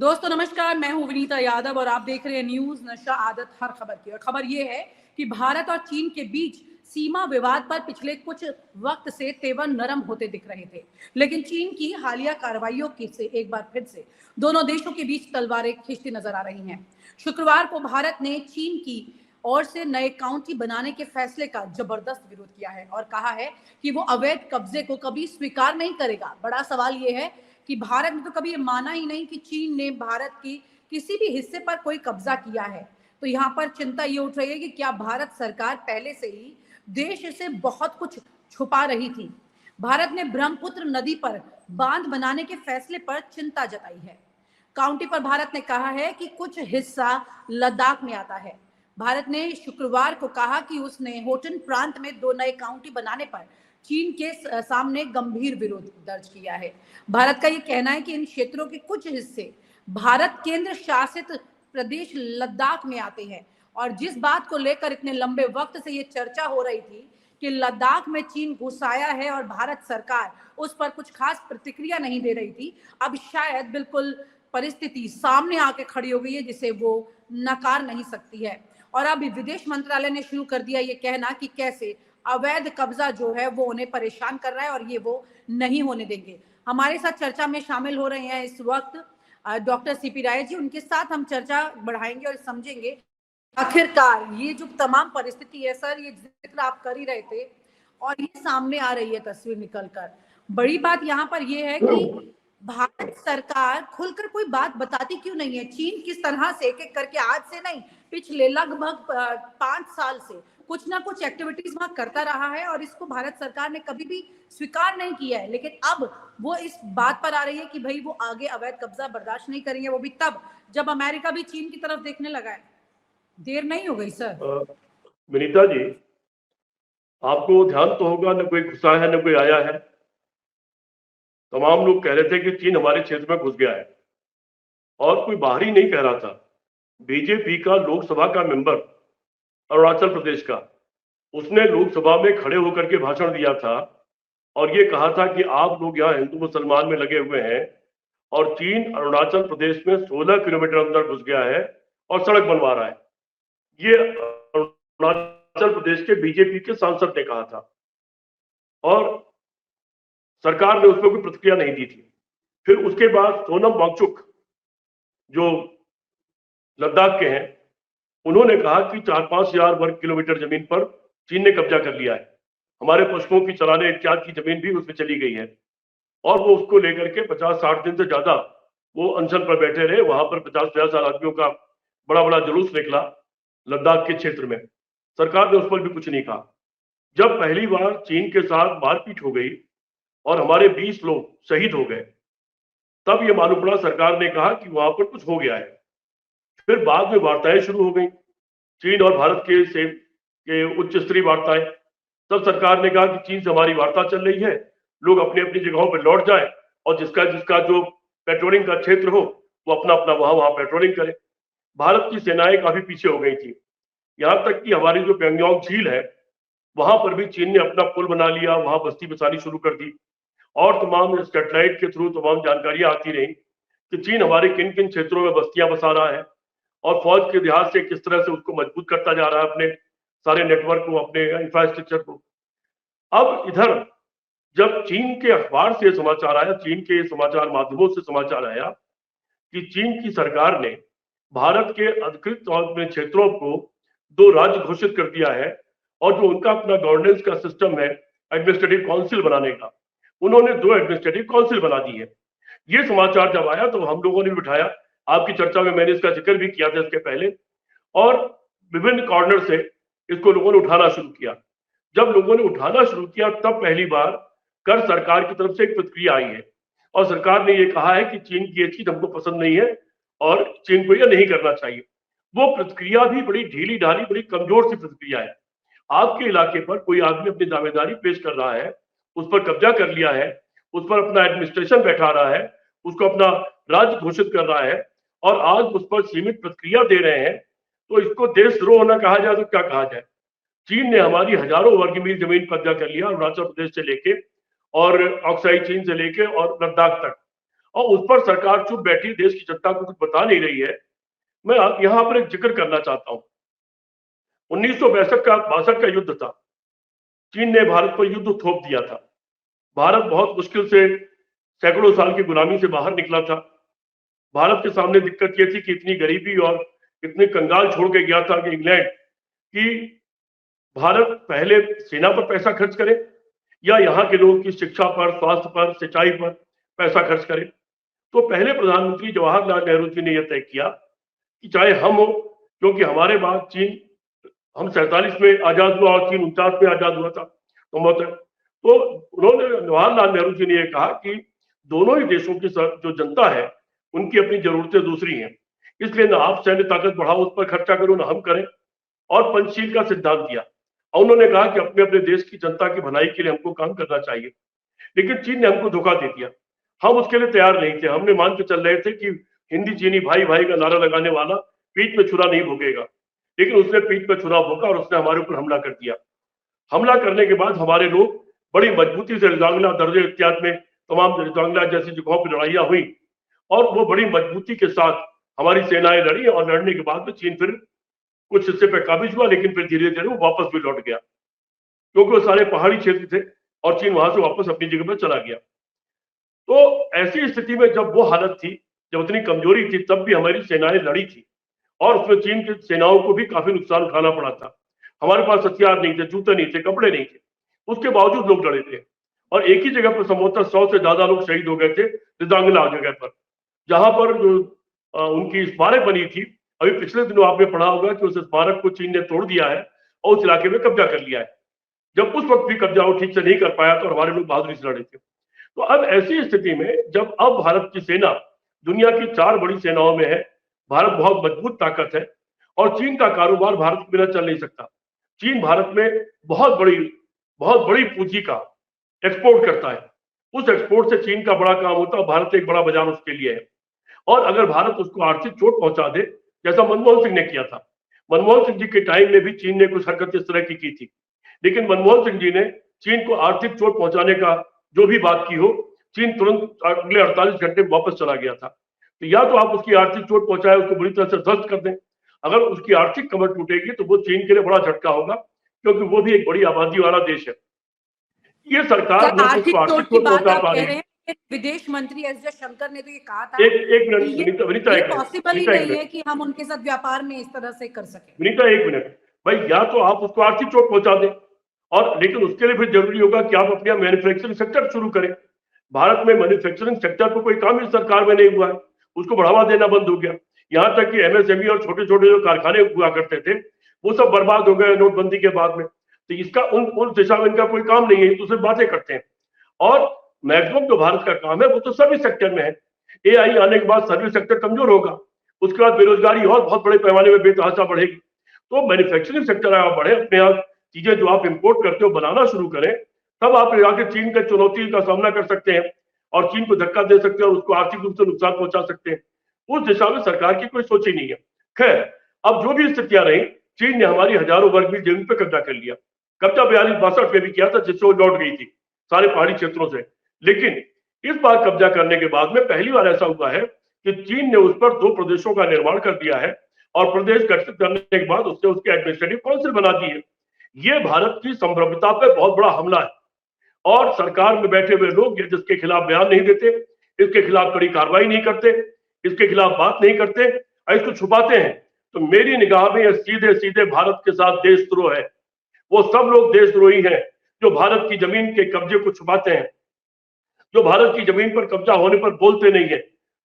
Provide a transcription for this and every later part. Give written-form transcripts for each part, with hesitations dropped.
दोस्तों नमस्कार, मैं हूं विनीता यादव और आप देख रहे हैं न्यूज नशा आदत हर खबर की। और खबर ये है कि भारत और चीन के बीच सीमा विवाद पर पिछले कुछ वक्त से तेवर नरम होते दिख रहे थे, लेकिन चीन की हालिया कार्रवाइयों की से एक बार फिर से दोनों देशों के बीच तलवारें खींचती नजर आ रही हैं। शुक्रवार को भारत ने चीन की ओर से नए काउंटी बनाने के फैसले का जबरदस्त विरोध किया है और कहा है कि वो अवैध कब्जे को कभी स्वीकार नहीं करेगा। बड़ा सवाल ये है कि भारत ने तो कभी ये माना ही नहीं कि चीन ने भारत की किसी भी हिस्से पर कोई कब्जा किया है। तो यहाँ पर चिंता ये उठ रही है कि क्या भारत सरकार पहले से ही देश से बहुत कुछ छुपा रही थी। भारत ने ब्रह्मपुत्र नदी पर बांध बनाने के फैसले पर चिंता जताई है। काउंटी पर भारत ने कहा है कि कुछ हिस्सा लद्दाख में आता है। भारत ने शुक्रवार को कहा कि उसने होटन प्रांत में 2 नए काउंटी बनाने पर चीन के सामने गंभीर विरोध दर्ज किया है। भारत का ये कहना है कि इन क्षेत्रों के कुछ हिस्से भारत केंद्र शासित प्रदेश लद्दाख में आते हैं और जिस बात को लेकर इतने लंबे वक्त से ये चर्चा हो रही थी कि लद्दाख में चीन घुस आया है और भारत सरकार उस पर कुछ खास प्रतिक्रिया नहीं दे रही थी, अब शायद बिल्कुल परिस्थिति सामने आके खड़ी हो गई है जिसे वो नकार नहीं सकती है। और अब विदेश मंत्रालय ने शुरू कर दिया ये कहना कि कैसे अवैध कब्जा जो है वो उन्हें परेशान कर रहा है और ये वो नहीं होने देंगे। हमारे साथ चर्चा में शामिल हो रहे हैं इस वक्त डॉक्टर सीपी राय जी। उनके साथ हम चर्चा बढ़ाएंगे और समझेंगे आखिरकार ये जो तमाम परिस्थिति है, सर ये जिक्र आप कर ही रहे थे और ये सामने आ रही है तस्वीर निकलकर। बड़ी बात यहाँ पर ये है कि भारत सरकार खुलकर कोई बात बताती क्यों नहीं है। चीन किस तरह से एक एक करके आज से नहीं पिछले लगभग 5 साल से कुछ ना कुछ एक्टिविटीज वहां करता रहा है और इसको भारत सरकार ने कभी भी स्वीकार नहीं किया है, लेकिन अब वो इस बात पर आ रही है कि भाई वो आगे अवैध कब्जा बर्दाश्त नहीं करेंगे, वो भी तब जब अमेरिका भी चीन की तरफ देखने लगा है। देर नहीं हो गई सर? विनीता जी, आपको ध्यान तो होगा, न कोई घुसा है न कोई आया है। तमाम लोग कह रहे थे कि चीन हमारे क्षेत्र में घुस गया है और कोई बाहरी नहीं कह रहा था। बीजेपी का लोकसभा का मेंबर अरुणाचल प्रदेश का, उसने लोकसभा में खड़े होकर के भाषण दिया था और ये कहा था कि आप लोग यहाँ हिंदू मुसलमान में लगे हुए हैं और चीन अरुणाचल प्रदेश में 16 किलोमीटर अंदर घुस गया है और सड़क बनवा रहा है। ये अरुणाचल प्रदेश के बीजेपी के सांसद ने कहा था और सरकार ने उसमें कोई प्रतिक्रिया नहीं दी थी। फिर उसके बाद सोनम वांगचुक जो लद्दाख के हैं, उन्होंने कहा कि 4-5 हजार वर्ग किलोमीटर जमीन पर चीन ने कब्जा कर लिया है, हमारे पशुओं की चराने इत्यादि की जमीन भी उसमें चली गई है। और वो उसको लेकर के 50-60 दिन से ज्यादा वो अनशन पर बैठे रहे। वहां पर 50-50 हजार आदमियों का बड़ा बड़ा जुलूस निकला लद्दाख के क्षेत्र में। सरकार ने उस पर भी कुछ नहीं कहा। जब पहली बार चीन के साथ मारपीट हो गई और हमारे 20 लोग शहीद हो गए, तब ये मालूम पड़ा, सरकार ने कहा कि वहां पर कुछ हो गया है। फिर बाद में वार्ताएं शुरू हो गई, चीन और भारत के उच्च स्तरीय वार्ताएं। तब सरकार ने कहा कि चीन से हमारी वार्ता चल रही है, लोग अपनी अपनी जगहों पर लौट जाए और जिसका जिसका जो पेट्रोलिंग का क्षेत्र हो वो अपना अपना वहां पेट्रोलिंग करे। भारत की सेनाएं काफी पीछे हो गई थी, यहां तक कि हमारी जो पेंगोंग झील है वहां पर भी चीन ने अपना पुल बना लिया, वहां बस्ती बसानी शुरू कर दी और तमाम सैटेलाइट के थ्रू तमाम जानकारियां आती रही कि चीन हमारे किन किन क्षेत्रों में बस्तियां बसा रहा है और फौज के लिहाज से किस तरह से उसको मजबूत करता जा रहा है, अपने सारे नेटवर्क को, अपने इंफ्रास्ट्रक्चर को। अब इधर जब चीन के अखबार से समाचार आया, चीन के समाचार माध्यमों से समाचार आया कि चीन की सरकार ने भारत के अधिकृत तौर में क्षेत्रों को 2 राज्य घोषित कर दिया है और जो उनका अपना गवर्नेंस का सिस्टम है एडमिनिस्ट्रेटिव काउंसिल बनाने का, उन्होंने 2 एडमिनिस्ट्रेटिव काउंसिल बना दी है। ये समाचार जब आया तो हम लोगों ने भी उठाया, आपकी चर्चा में मैंने इसका जिक्र भी किया था इसके पहले, और विभिन्न कॉर्नर से इसको लोगों ने उठाना शुरू किया। जब लोगों ने उठाना शुरू किया तब पहली बार कर सरकार की तरफ से एक प्रतिक्रिया आई है और सरकार ने ये कहा है कि चीन की ये चीज हमको पसंद नहीं है और चीन को यह नहीं करना चाहिए। वो प्रतिक्रिया भी बड़ी ढीली ढाली, बड़ी कमजोर सी प्रतिक्रिया है। आपके इलाके पर कोई आदमी अपनी दावेदारी पेश कर रहा है, उस पर कब्जा कर लिया है, उस पर अपना एडमिनिस्ट्रेशन बैठा रहा है, उसको अपना राज्य घोषित कर रहा है और आज उस पर सीमित प्रतिक्रिया दे रहे हैं, तो इसको देशद्रोह होना कहा जाए तो क्या कहा जाए। चीन ने हमारी हजारों वर्ग मील जमीन कब्जा कर लिया, अरुणाचल प्रदेश से लेके और ऑक्साई चीन से लेके और लद्दाख तक, और उस पर सरकार चुप बैठी देश की जनता को कुछ बता नहीं रही है। मैं यहाँ पर एक जिक्र करना चाहता हूँ। 1962 का युद्ध था। चीन ने भारत पर युद्ध थोप दिया था। भारत बहुत मुश्किल से सैकड़ों साल की गुलामी से बाहर निकला था। भारत के सामने दिक्कत ये थी कि इतनी गरीबी और इतने कंगाल छोड़ के गया था कि इंग्लैंड कि भारत पहले सेना पर पैसा खर्च करे या यहाँ के लोगों की शिक्षा पर, स्वास्थ्य पर, सिंचाई पर पैसा खर्च करे। तो पहले प्रधानमंत्री जवाहरलाल नेहरू जी ने यह तय किया कि चाहे हम हो, क्योंकि हमारे बाद चीन, हम 47 में आजाद हुआ और चीन 49 में आजाद हुआ था, तो उन्होंने, जवाहरलाल नेहरू जी ने यह कहा कि दोनों ही देशों की जो जनता है उनकी अपनी जरूरतें दूसरी हैं, इसलिए ना आप सैन्य ताकत बढ़ाओ, उस पर खर्चा करो, ना हम करें, और पंचशील का सिद्धांत दिया। और उन्होंने कहा कि अपने अपने देश की जनता की भलाई के लिए हमको काम करना चाहिए। लेकिन चीन ने हमको धोखा दे दिया। हम उसके लिए तैयार नहीं थे। हमने मान के चल रहे थे कि हिंदी चीनी भाई भाई का नारा लगाने वाला पीठ में छुरा नहीं भोगेगा, लेकिन उसने पीठ में छुरा भोगा और उसने हमारे ऊपर हमला कर दिया। हमला करने के बाद हमारे लोग बड़ी मजबूती से रिजांगला, दर्जे इत्यादि में तमाम रिजांगला जैसी जगहों पर लड़ाइयां हुई और वो बड़ी मजबूती के साथ हमारी सेनाएं लड़ी और लड़ने के बाद में चीन फिर कुछ हिस्से पे काबिज हुआ, लेकिन फिर धीरे धीरे वो वापस भी लौट गया, क्योंकि वो सारे पहाड़ी क्षेत्र थे और चीन वहां से वापस अपनी जगह पर चला गया। तो ऐसी स्थिति में जब वो हालत थी, जब उतनी कमजोरी थी, तब भी हमारी सेनाएं लड़ी थी और उसमें चीन की सेनाओं को भी काफी नुकसान उठाना पड़ा था। हमारे पास हथियार नहीं थे, जूते नहीं थे, कपड़े नहीं थे, उसके बावजूद लोग लड़े थे और एक ही जगह पर संभवतः 100 से ज्यादा लोग शहीद हो गए थे, रिजांगला जगह पर, जहां पर जो उनकी स्मारक बनी थी। अभी पिछले दिनों आपने पढ़ा होगा कि उस स्मारक को चीन ने तोड़ दिया है और उस इलाके में कब्जा कर लिया है। जब उस वक्त भी कब्जा वो ठीक से नहीं कर पाया तो हमारे लोग बहादुरी से लड़े थे। तो अब ऐसी स्थिति में जब अब भारत की सेना दुनिया की 4 बड़ी सेनाओं में है, भारत बहुत मजबूत ताकत है और चीन का कारोबार भारत के बिना चल नहीं सकता। चीन भारत में बहुत बड़ी पूंजी का एक्सपोर्ट करता है। उस एक्सपोर्ट से चीन का बड़ा काम होता है, भारत एक बड़ा बाजार उसके लिए है। और अगर भारत उसको आर्थिक चोट पहुंचा दे, जैसा मनमोहन सिंह ने किया था। मनमोहन सिंह जी के टाइम में भी चीन ने कुछ हरकत इस तरह की थी, लेकिन मनमोहन सिंह जी ने चीन को आर्थिक चोट पहुंचाने का जो भी बात की हो, चीन तुरंत अगले 48 घंटे में वापस चला गया था। तो या तो आप उसकी आर्थिक चोट पहुंचाए, उसको बुरी तरह से ध्वस्त कर दें। अगर उसकी आर्थिक कमर टूटेगी तो वो चीन के लिए बड़ा झटका होगा, क्योंकि वो भी एक बड़ी आबादी वाला देश है। ये सरकार न तो उसको आर्थिक चोट पहुंचा पा रही है। विदेश मंत्री एस जयशंकर ने तो ये कहा था एक मिनट विनीता, ये एक पॉसिबल ही नहीं है कि हम उनके साथ व्यापार में इस तरह से कर सकें। विनीता, एक मिनट भाई, या तो आप उसको आर्थिक चोट पहुंचा दें, और लेकिन उसके लिए फिर जरूरी होगा कि आप अपने मैन्युफैक्चरिंग सेक्टर शुरू करें। भारत में मैन्युफैक्चरिंग सेक्टर पर कोई काम इस सरकार में नहीं हुआ है, उसको बढ़ावा देना बंद हो गया। यहाँ तक कि एमएसएमई और छोटे छोटे जो कारखाने हुआ करते थे वो सब बर्बाद हो गए नोटबंदी के बाद में। तो इसका उन दिशा में इनका कोई काम नहीं है, तो सिर्फ बातें करते हैं। और मैक्सिमम जो भारत का काम है वो तो सर्विस सेक्टर में है। एआई आने के बाद सर्विस सेक्टर कमजोर होगा, उसके बाद बेरोजगारी और बहुत बड़े पैमाने में बेतहाशा बढ़ेगी। तो मैन्युफैक्चरिंग सेक्टर आप बढ़े, अपने आप चीजें जो आप इंपोर्ट करते हो बनाना शुरू करें, तब आप जाके चीन के चुनौती का सामना कर सकते हैं और चीन को धक्का दे सकते हैं और उसको आर्थिक रूप से नुकसान पहुंचा सकते हैं। उस दिशा में सरकार की कोई सोच ही नहीं है। खैर, अब जो भी स्थितियां रही, चीन ने हमारी हजारों वर्ग मील जमीन पर कब्जा कर लिया। कब्जा 42-62 में भी किया था, जिससे वो लौट गई थी सारे पहाड़ी क्षेत्रों से। लेकिन इस बार कब्जा करने के बाद में पहली बार ऐसा हुआ है कि चीन ने उस पर 2 प्रदेशों का निर्माण कर दिया है और प्रदेश गठित करने के बाद उसने उसके एडमिनिस्ट्रेटिव काउंसिल बना दी है। ये भारत की संप्रभुता पे बहुत बड़ा हमला है और सरकार में बैठे हुए लोग जिसके खिलाफ बयान नहीं देते, इसके खिलाफ कड़ी कार्रवाई नहीं करते, इसके खिलाफ बात नहीं करते, इसको छुपाते हैं, तो मेरी निगाह में यह सीधे सीधे भारत के साथ देशद्रोह है। वो सब लोग देशद्रोही हैं जो भारत की जमीन के कब्जे को छुपाते हैं, जो भारत की जमीन पर कब्जा होने पर बोलते नहीं है,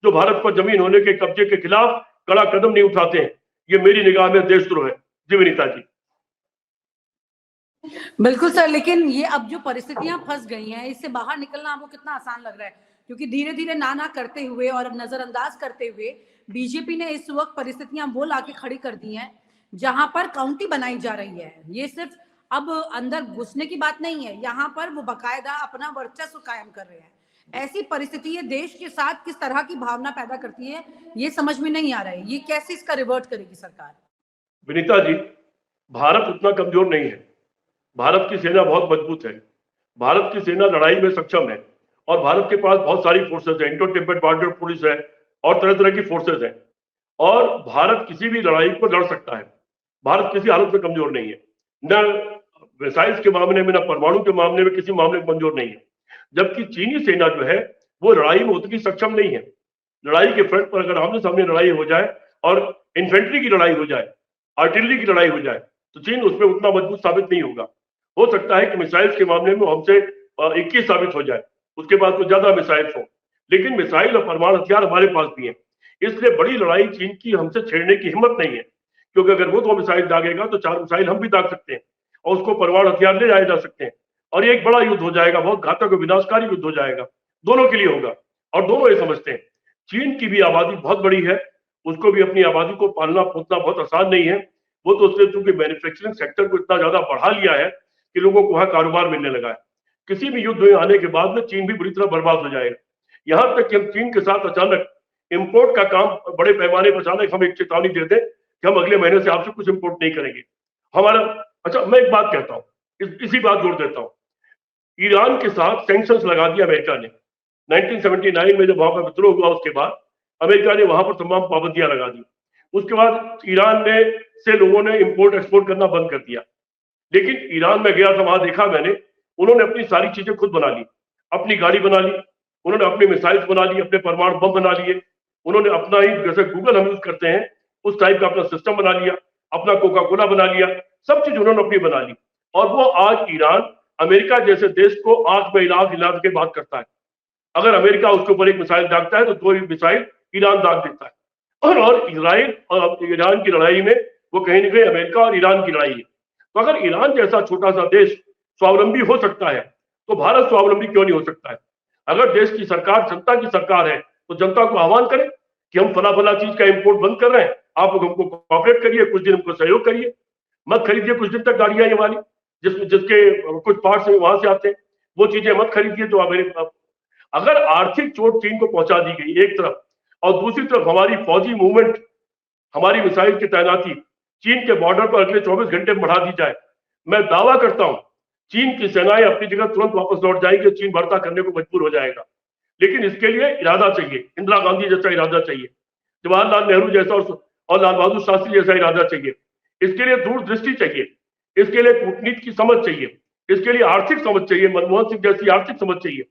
जो भारत पर जमीन होने के कब्जे के खिलाफ कड़ा कदम नहीं उठाते हैं। ये मेरी निगाह में देशद्रोह है। जी विनीता जी। बिल्कुल सर, लेकिन ये अब जो परिस्थितियां फंस गई हैं, इससे बाहर निकलना आपको कितना आसान लग रहा है? क्योंकि धीरे धीरे ना करते हुए और नजरअंदाज करते हुए बीजेपी ने इस वक्त परिस्थितियां वो लाके खड़ी कर दी हैं जहां पर काउंटी बनाई जा रही है। ये सिर्फ अब अंदर घुसने की बात नहीं है, यहाँ पर वो बकायदा अपना वर्चस्व कायम कर रहे हैं। ऐसी परिस्थिति ये देश के साथ किस तरह की भावना पैदा करती है, ये समझ में नहीं आ रहा है। ये कैसे इसका रिवर्ट करेगी सरकार? विनीता जी, भारत उतना कमजोर नहीं है। भारत की सेना बहुत मजबूत है। भारत की सेना लड़ाई में सक्षम है और भारत के पास बहुत सारी फोर्सेस है, इंडो तिब्बत बॉर्डर पुलिस है और तरह तरह की फोर्सेस हैं, और भारत किसी भी लड़ाई को लड़ सकता है। भारत किसी हालत में कमजोर नहीं है, न मिसाइल्स के मामले में, न परमाणु के मामले में, किसी मामले में कमजोर नहीं है। जबकि चीनी सेना जो है वो लड़ाई में उतनी सक्षम नहीं है। लड़ाई के फ्रंट पर अगर आमने सामने लड़ाई हो जाए और इन्फेंट्री की लड़ाई हो जाए, आर्टिलरी की लड़ाई हो जाए, तो चीन उसमें उतना मजबूत साबित नहीं होगा। हो सकता है कि मिसाइल्स के मामले में हमसे 21 साबित हो जाए, उसके बाद कुछ ज्यादा मिसाइल्स हो, लेकिन मिसाइल और परमाणु हथियार हमारे पास भी है। इसलिए बड़ी लड़ाई चीन की हमसे छेड़ने की हिम्मत नहीं है, क्योंकि अगर वो 2 मिसाइल दागेगा तो 4 मिसाइल हम भी दाग सकते हैं और उसको परमाणु हथियार ले जाए जा सकते हैं, और ये एक बड़ा युद्ध हो जाएगा, बहुत घातक और विनाशकारी युद्ध हो जाएगा, दोनों के लिए होगा। और दोनों ये समझते हैं। चीन की भी आबादी बहुत बड़ी है, उसको भी अपनी आबादी को पालना पोसना बहुत आसान नहीं है। वो तो उसने चूंकि मैन्युफैक्चरिंग सेक्टर को इतना ज्यादा बढ़ा लिया है कि लोगों को वहां कारोबार मिलने लगा है। किसी भी युद्ध में आने के बाद में चीन भी बुरी तरह बर्बाद हो जाएगा। यहां तक कि हम चीन के साथ अचानक इंपोर्ट का काम बड़े पैमाने पर अचानक हम एक चेतावनी दे दें कि हम अगले महीने से आपसे कुछ इंपोर्ट नहीं करेंगे हमारा। अच्छा, मैं एक बात कहता हूँ, इसी बात जोड़ देता हूँ। ईरान के साथ सैंक्शंस लगा दिया अमेरिका ने 1979 में, जब वहां पर विद्रोह हुआ उसके बाद अमेरिका ने वहां पर तमाम पाबंदियां लगा दी। उसके बाद ईरान ने से लोगों ने इंपोर्ट एक्सपोर्ट करना बंद कर दिया। लेकिन ईरान में गया था, वहां देखा मैंने, उन्होंने अपनी सारी चीजें खुद बना ली, अपनी गाड़ी बना ली, उन्होंने अपने मिसाइल्स बना ली, अपने परमाणु बम बना लिए, उन्होंने अपना ही, जैसे गूगल हम यूज करते हैं उस टाइप का अपना सिस्टम बना लिया, अपना कोका कोला बना लिया, सब चीज उन्होंने अपनी बना ली। और वो आज ईरान अमेरिका जैसे देश को आंख में इलाज हिला के बात करता है। अगर अमेरिका उसके ऊपर एक मिसाइल दागता है तो 2 मिसाइल ईरान दाग देता है। और इसराइल और ईरान की लड़ाई में वो कहीं ना कहीं अमेरिका और ईरान की लड़ाई है। तो अगर ईरान जैसा छोटा सा देश स्वावलंबी हो सकता है तो भारत स्वावलंबी क्यों नहीं हो सकता है? अगर देश की सरकार जनता की सरकार है तो जनता को आह्वान करें कि हम फला फला चीज का इंपोर्ट बंद कर रहे हैं, आप लोग हमको कॉपरेट करिए, कुछ दिन हमको सहयोग करिए, मत खरीदिए कुछ दिन तक गाड़ियां ये वाली जिसके कुछ पार्ट्स वहां से आते हैं, वो चीजें मत खरीदिए। तो अगर आर्थिक चोट चीन को पहुंचा दी गई एक तरफ, और दूसरी तरफ हमारी फौजी मूवमेंट, हमारी मिसाइल की तैनाती चीन के बॉर्डर पर अगले 24 घंटे में बढ़ा दी जाए, मैं दावा करता हूं चीन की सेनाएं अपनी जगह तुरंत वापस लौट जाएंगी, चीन वार्ता करने को मजबूर हो जाएगा। लेकिन इसके लिए इरादा चाहिए, इंदिरा गांधी जैसा इरादा चाहिए, जवाहरलाल नेहरू जैसा और लाल बहादुर शास्त्री जैसा इरादा चाहिए। इसके लिए दूरदृष्टि चाहिए, इसके लिए कूटनीति की समझ चाहिए, इसके लिए आर्थिक समझ चाहिए, मनमोहन सिंह जैसी आर्थिक समझ चाहिए।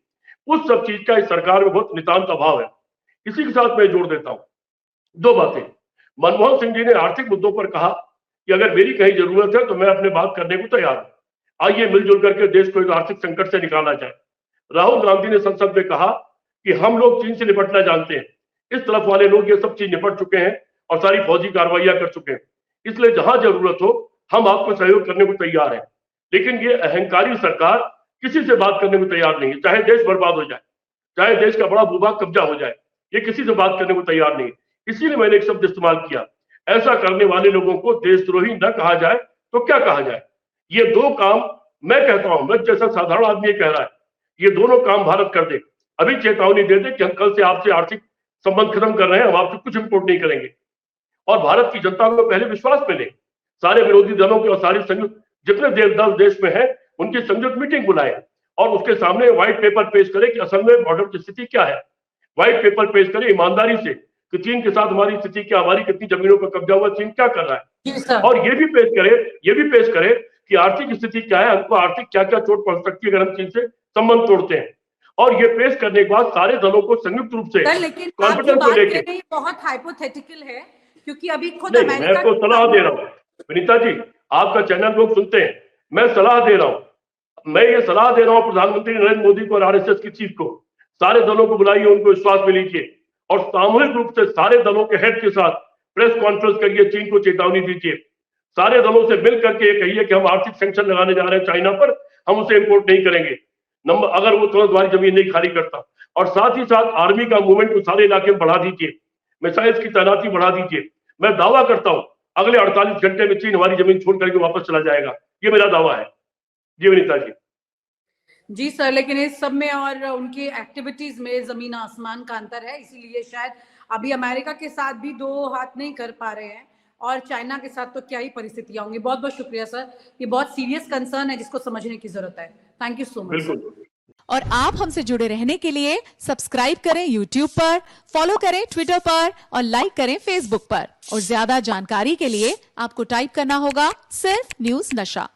उस सब चीज का इस सरकार में बहुत नितांत अभाव है। इसी के साथ मैं जोड़ देता हूं 2 बातें। मनमोहन सिंह जी ने आर्थिक मुद्दों पर कहा कि अगर मेरी कहीं जरूरत है तो मैं अपने बात करने को तैयार हूं, आइए मिलजुल करके देश को इस आर्थिक संकट से निकाला जाए। राहुल गांधी ने संसद में कहा कि हम लोग चीन से निपटना जानते हैं, इस तरफ वाले लोग ये सब चीज निपट चुके हैं और सारी फौजी कार्रवाइयां कर चुके हैं, इसलिए जहां जरूरत हो हम आपको सहयोग करने को तैयार हैं। लेकिन ये अहंकारी सरकार किसी से बात करने को तैयार नहीं है, चाहे देश बर्बाद हो जाए, चाहे देश का बड़ा भूभाग कब्जा हो जाए, ये किसी से बात करने को तैयार नहीं। इसीलिए मैंने एक शब्द इस्तेमाल किया, ऐसा करने वाले लोगों को देशद्रोही न कहा जाए तो क्या कहा जाए। ये 2 काम मैं कहता हूं, मैं जैसा साधारण आदमी कह रहा है, ये दोनों काम भारत कर दे, अभी चेतावनी दे दे कि हम कल से आपसे आर्थिक संबंध खत्म कर रहे हैं, हम आपसे कुछ इंपोर्ट नहीं करेंगे। और भारत की जनता को पहले विश्वास मिले, सारे विरोधी दलों के और सारे संयुक्त जितने दल देश में है उनकी संयुक्त मीटिंग बुलाए और उसके सामने व्हाइट पेपर पेश करे कि असल में बॉर्डर की स्थिति क्या है। व्हाइट पेपर पेश करे ईमानदारी से कि चीन के साथ हमारी स्थिति क्या, हमारी कितनी जमीनों पर कब्जा हुआ, चीन क्या कर रहा है, और ये भी पेश करे कि आर्थिक स्थिति क्या है, हमको आर्थिक क्या क्या चोट पहुंच सकती है अगर हम चीन से संबंध तोड़ते हैं। और ये पेश करने के बाद सारे दलों को संयुक्त रूप से कॉन्फिडेंस को लेकर, बहुत हाइपोथेटिकल है क्योंकि अभी खुद अमेरिका, मैं तो सलाह दे रहा हूँ विनीता जी, आपका चैनल लोग सुनते हैं, मैं सलाह दे रहा हूँ, मैं ये सलाह दे रहा हूँ प्रधानमंत्री नरेंद्र मोदी को और आरएसएस की चीफ को, सारे दलों को बुलाइए, उनको विश्वास में लीजिए और सामूहिक रूप से सारे दलों के हेड के साथ प्रेस कॉन्फ्रेंस करिए, चीन को चेतावनी दीजिए, सारे दलों से मिल करके ये कहिए कि हम आर्थिक सैंक्शन लगाने जा रहे हैं चाइना पर, हम उसे इंपोर्ट नहीं करेंगे नंबर, अगर वो तुरंत हमारी जमीन नहीं खाली करता। और साथ ही साथ आर्मी का मूवमेंट को सारे इलाके में बढ़ा दीजिए, मिसाइल्स की तैनाती बढ़ा दीजिए। मैं दावा करता हूं अगले 48 घंटे में चीन हमारी जमीन छोड़ करके वापस चला जाएगा, ये मेरा दावा है। जी विनीता जी। जी सर, लेकिन इस सब में और उनकी एक्टिविटीज में जमीन आसमान का अंतर है, इसीलिए शायद अभी अमेरिका के साथ भी 2 हाथ नहीं कर पा रहे हैं और चाइना के साथ तो क्या ही परिस्थितियां होंगी। बहुत बहुत शुक्रिया सर, ये बहुत सीरियस कंसर्न है जिसको समझने की जरूरत है। Thank you so much. बिल्कुल। और आप हमसे जुड़े रहने के लिए सब्सक्राइब करें YouTube पर, फॉलो करें Twitter पर और लाइक करें Facebook पर। और ज्यादा जानकारी के लिए आपको टाइप करना होगा सिर्फ न्यूज नशा।